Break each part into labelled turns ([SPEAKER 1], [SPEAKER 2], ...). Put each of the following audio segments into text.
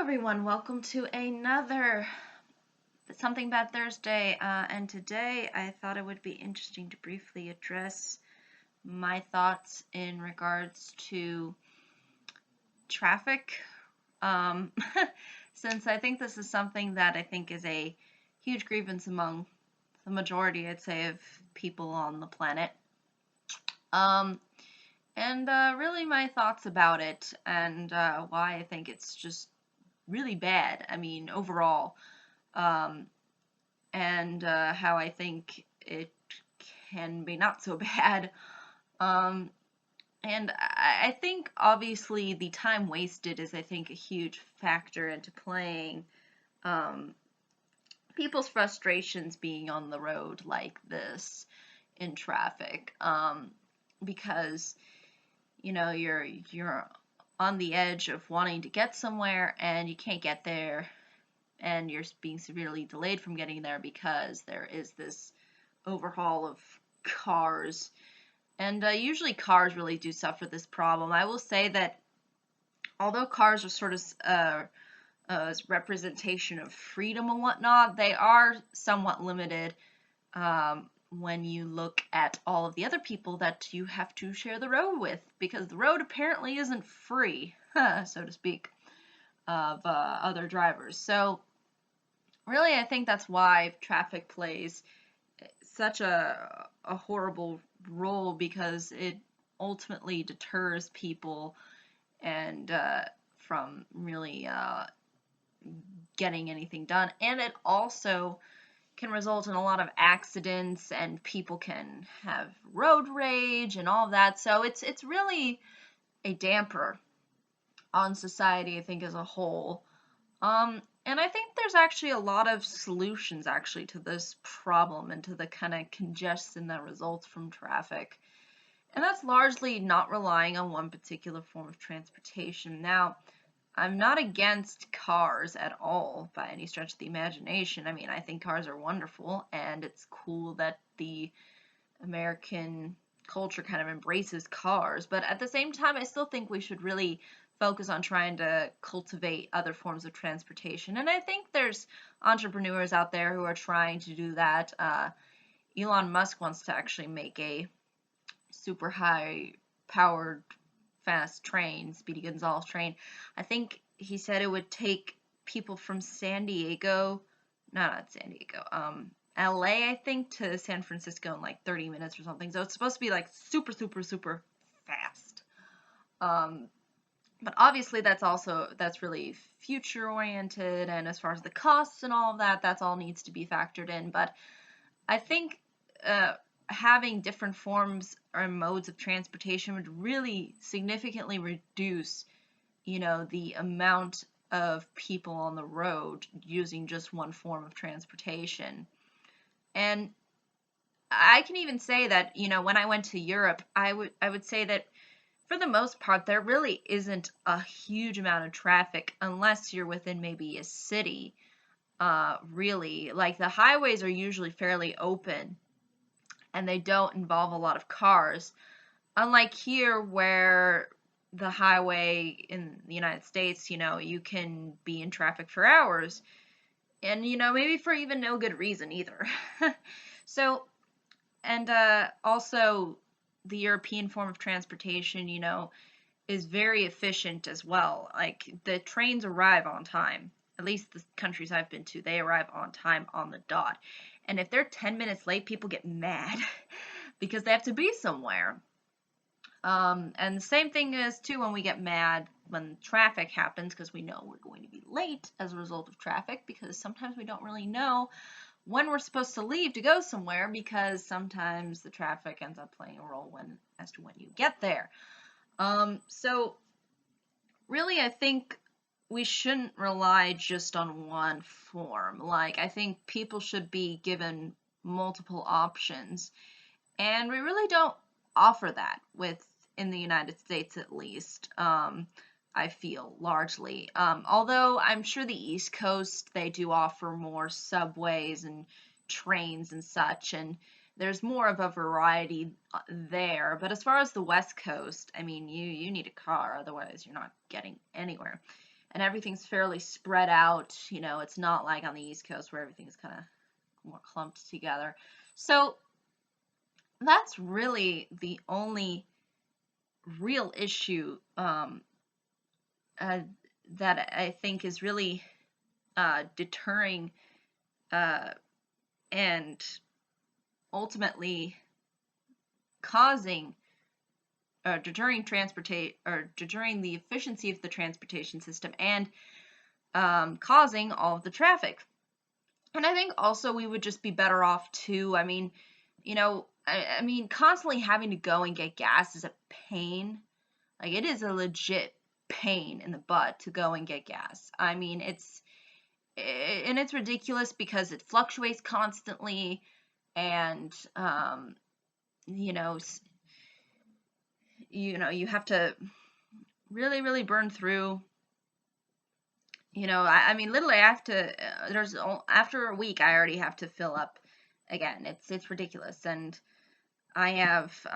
[SPEAKER 1] everyone, welcome to another Something Bad Thursday. And today I thought it would be interesting to briefly address my thoughts in regards to traffic. Um, since I think this is something that I think is a huge grievance among the majority, I'd say, of people on the planet. Um, and really my thoughts about it and why I think it's just really bad. I mean, overall. Um, and how I think it can be not so bad. Um, and I think obviously the time wasted is, I think, a huge factor into playing um, people's frustrations being on the road like this in traffic. Because you're on the edge of wanting to get somewhere and you can't get there and you're being severely delayed from getting there because there is this overhaul of cars. And usually cars really do suffer this problem. I will say that although cars are sort of a representation of freedom and whatnot, they are somewhat limited when you look at all of the other people that you have to share the road with, because the road apparently isn't free, so to speak, of other drivers. So really, I think that's why traffic plays such a horrible role, because it ultimately deters people and from really getting anything done, and it also can result in a lot of accidents and people can have road rage and all of that. So it's really a damper on society, I think, as a whole. And I think there's actually a lot of solutions actually to this problem and to the kind of congestion that results from traffic. And that's largely not relying on one particular form of transportation. Now, I'm not against cars at all by any stretch of the imagination. I mean, I think cars are wonderful, and it's cool that the American culture kind of embraces cars. But at the same time, I still think we should really focus on trying to cultivate other forms of transportation. And I think there's entrepreneurs out there who are trying to do that. Elon Musk wants to actually make a super high powered fast train, Speedy Gonzales train. I think he said it would take people from San Diego, no, not San Diego, LA, I think, to San Francisco in like 30 minutes or something. So it's supposed to be like super, super, super fast. Um, but obviously that's really future oriented, and as far as the costs and all of that, that's all needs to be factored in. But I think uh, having different forms or modes of transportation would really significantly reduce, the amount of people on the road using just one form of transportation. And I can even say that, when I went to Europe, I would say that for the most part, there really isn't a huge amount of traffic unless you're within maybe a city. Really, like the highways are usually fairly open and they don't involve a lot of cars. Unlike here, where the highway in the United States, you can be in traffic for hours and, maybe for even no good reason either. So, and also the European form of transportation, is very efficient as well. Like the trains arrive on time. At least the countries I've been to, they arrive on time on the dot. And if they're 10 minutes late, people get mad because they have to be somewhere. And the same thing is too when we get mad when traffic happens, because we know we're going to be late as a result of traffic, because sometimes we don't really know when we're supposed to leave to go somewhere, because sometimes the traffic ends up playing a role as to when you get there. So really, I think we shouldn't rely just on one form. Like, I think people should be given multiple options, and we really don't offer that in the United States, at least. I feel largely. Although I'm sure the East Coast, they do offer more subways and trains and such, and there's more of a variety there. But as far as the West Coast, I mean, you need a car, otherwise you're not getting anywhere. and everything's fairly spread out. It's not like on the East Coast where everything's kind of more clumped together. So that's really the only real issue uh, that I think is really deterring uh, and ultimately causing deterring the efficiency of the transportation system and causing all of the traffic. And I think also we would just be better off too. I mean, constantly having to go and get gas is a pain. Like, it is a legit pain in the butt to go and get gas. I mean, it's ridiculous because it fluctuates constantly, and you have to really, really burn through. I mean, literally, I have to. After a week, I already have to fill up again. It's ridiculous, and I have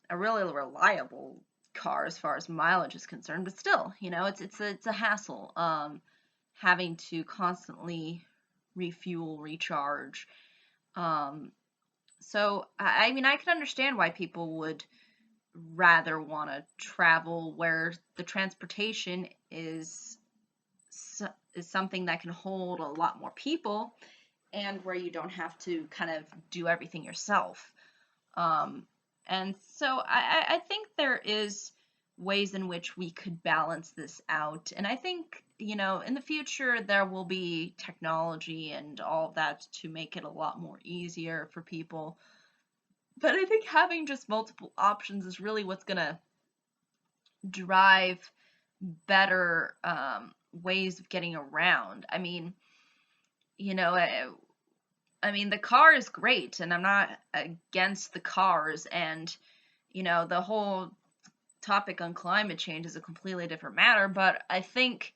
[SPEAKER 1] a really reliable car as far as mileage is concerned, but still, it's a hassle having to constantly refuel, recharge. So I mean, I can understand why people would rather want to travel where the transportation is something that can hold a lot more people, and where you don't have to kind of do everything yourself. And so I think there is ways in which we could balance this out. And I think, in the future, there will be technology and all of that to make it a lot more easier for people. But I think having just multiple options is really what's going to drive better ways of getting around. I mean, the car is great, and I'm not against the cars, and the whole topic on climate change is a completely different matter, but I think,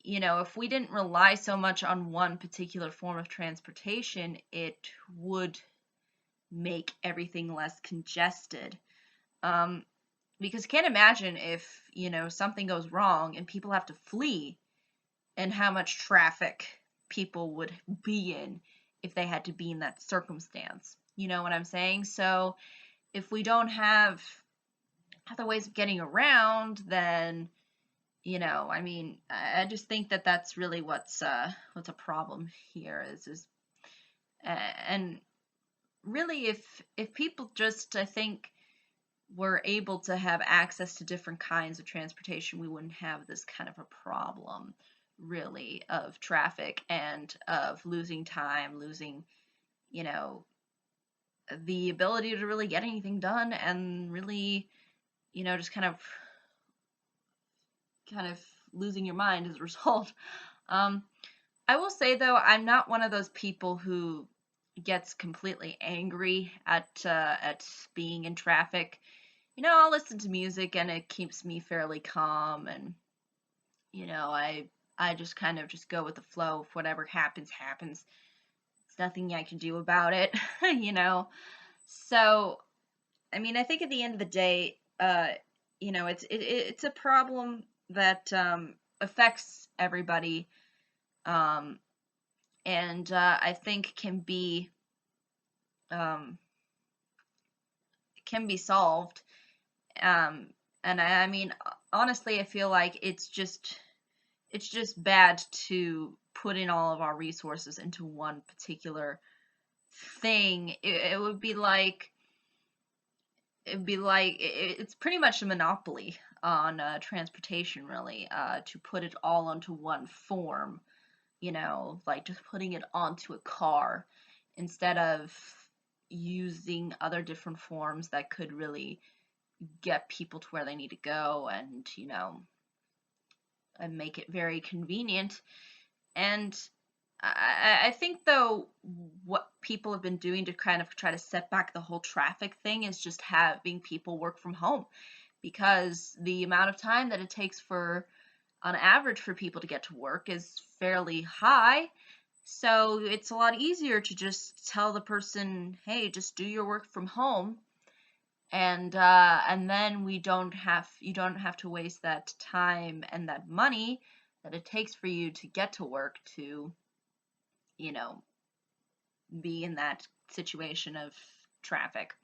[SPEAKER 1] if we didn't rely so much on one particular form of transportation, it would make everything less congested. Because I can't imagine if, something goes wrong and people have to flee, and how much traffic people would be in if they had to be in that circumstance. You know what I'm saying? So if we don't have other ways of getting around, then I just think that that's really what's a problem here is and really, if people just, I think, were able to have access to different kinds of transportation, we wouldn't have this kind of a problem, really, of traffic and of losing time, losing, the ability to really get anything done, and really, just kind of losing your mind as a result. Um, I will say, though, I'm not one of those people who gets completely angry at being in traffic. I'll listen to music and it keeps me fairly calm, and I just kind of just go with the flow. If whatever happens, happens. There's nothing I can do about it, So, I mean, I think at the end of the day, it's a problem that affects everybody, um, and I think um, can be solved. And I mean, honestly, I feel like it's just bad to put in all of our resources into one particular thing. It's pretty much a monopoly on transportation, really, to put it all onto one form, like just putting it onto a car instead of using other different forms that could really get people to where they need to go, and make it very convenient. And I think, though, what people have been doing to kind of try to set back the whole traffic thing is just having people work from home, because the amount of time that it takes on average, for people to get to work is fairly high. So it's a lot easier to just tell the person, hey, just do your work from home, and then you don't have to waste that time and that money that it takes for you to get to work to, you know, be in that situation of traffic.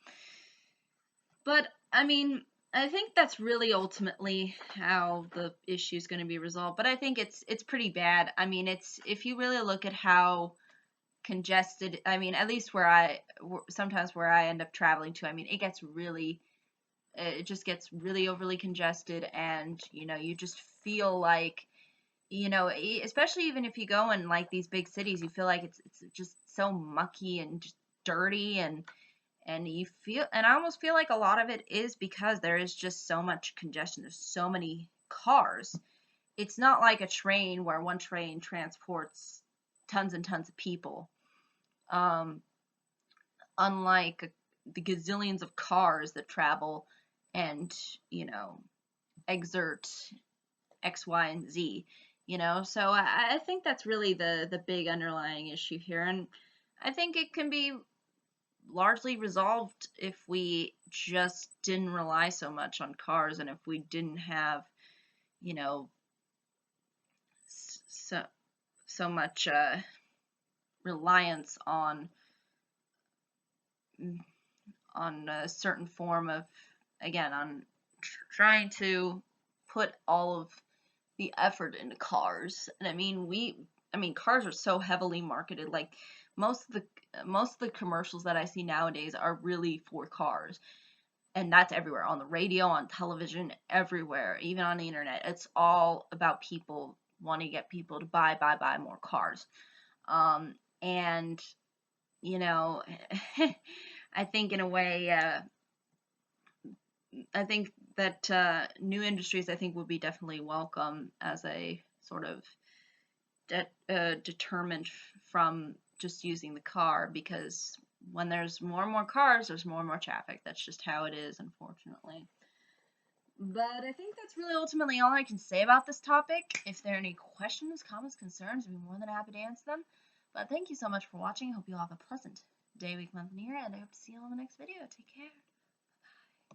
[SPEAKER 1] But I mean, I think that's really ultimately how the issue is going to be resolved. But I think it's pretty bad. I mean, it's if you really look at how congested, I mean, at least sometimes where I end up traveling to, I mean, it just gets really overly congested, and you just feel like, especially even if you go in like these big cities, you feel like it's just so mucky and just dirty, and I almost feel like a lot of it is because there is just so much congestion. There's so many cars. It's not like a train where one train transports tons and tons of people. Um, Unlike the gazillions of cars that travel and, exert X, Y, and Z, So I think that's really the big underlying issue here. And I think it can be largely resolved if we just didn't rely so much on cars, and if we didn't have, you know, so much reliance on a certain form of, again, on trying to put all of the effort into cars. And I mean cars are so heavily marketed. Like most of the commercials that I see nowadays are really for cars. And that's everywhere, on the radio, on television, everywhere, even on the internet. It's all about people wanting to get people to buy more cars. And I think in a way, I think that new industries, I think, would be definitely welcome as a sort of determined from just using the car, because when there's more and more cars, there's more and more traffic. That's just how it is, unfortunately. But I think that's really ultimately all I can say about this topic. If there are any questions, comments, concerns, I'd be more than happy to answer them. But thank you so much for watching. I hope you all have a pleasant day, week, month, and year, and I hope to see you all in the next video. Take care.